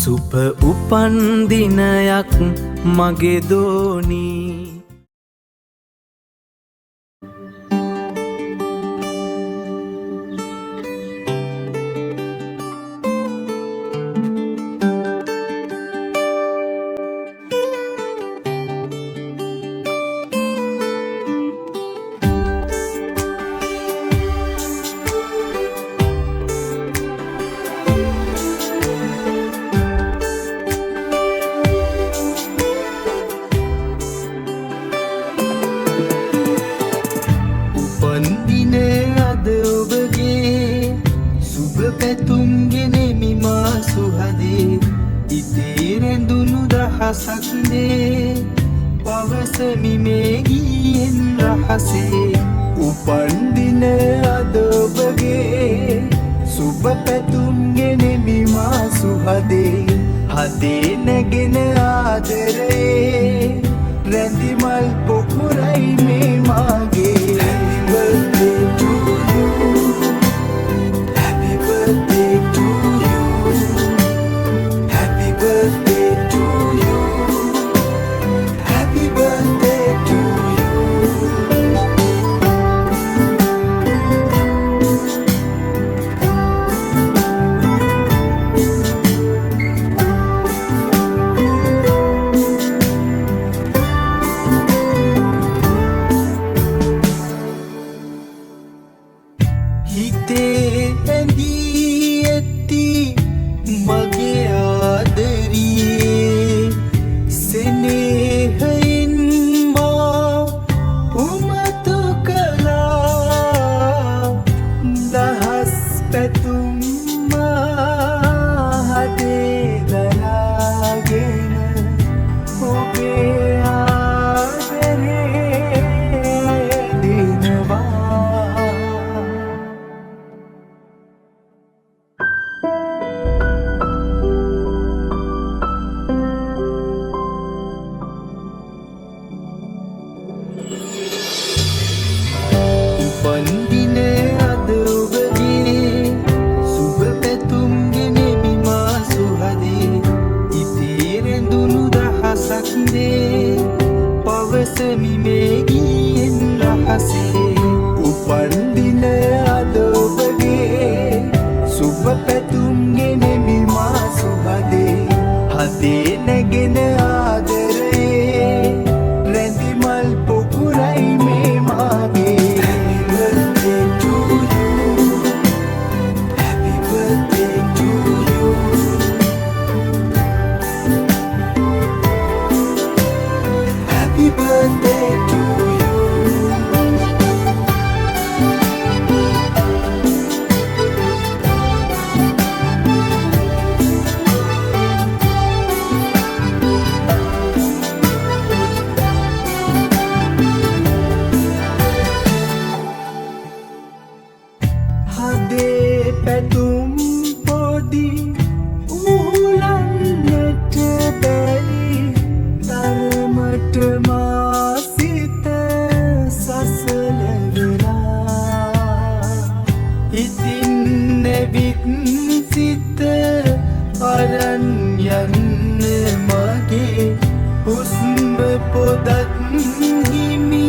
සුප උපන් දිනයක් මගේ දෝනී. පවසමි මේ ගීයෙන් රහසේ උපන්දින අද ඔබගේ සුබ පැතුම් ගෙනෙමි මා සුහදේ හදේ නැගෙන ආදරේ රැඳි මල් පොකුරයි මේ මාගේ. Happy birthday to you. Happy birthday to you. Happy birthday to you. හිතේ ඇඳී ඇති මගේ ආදරියේ සෙනෙහයෙන් මා උමතු කළා දහස් පැතුම් මා හදේ දරාගෙන ඔබේ ආදරේ දිනවා. උපන්දින අද ඔබගේ සුබ පැතුම් ගෙනෙමි මා සුහදේ ඉතේ රැඳුණු දහසක් දේ පවසමි මේ ගීයෙන් රහසේ උපන්දින අද ඔබගේ සුබ පැතුම් ගෙනෙමි මා සුහදේ හදේ නැගෙන ආදරේ රැඳි මල් පොකුරයි මේ මාගේ. Happy birthday to you. හදේ පැතුම් පොඩි ඌලන්නට බැරි තරමට මා සිත සසලවෙලා ඉතින් නැවිත් සිත අරන් යන්න මගේ හුස්ම පොදත් හිමි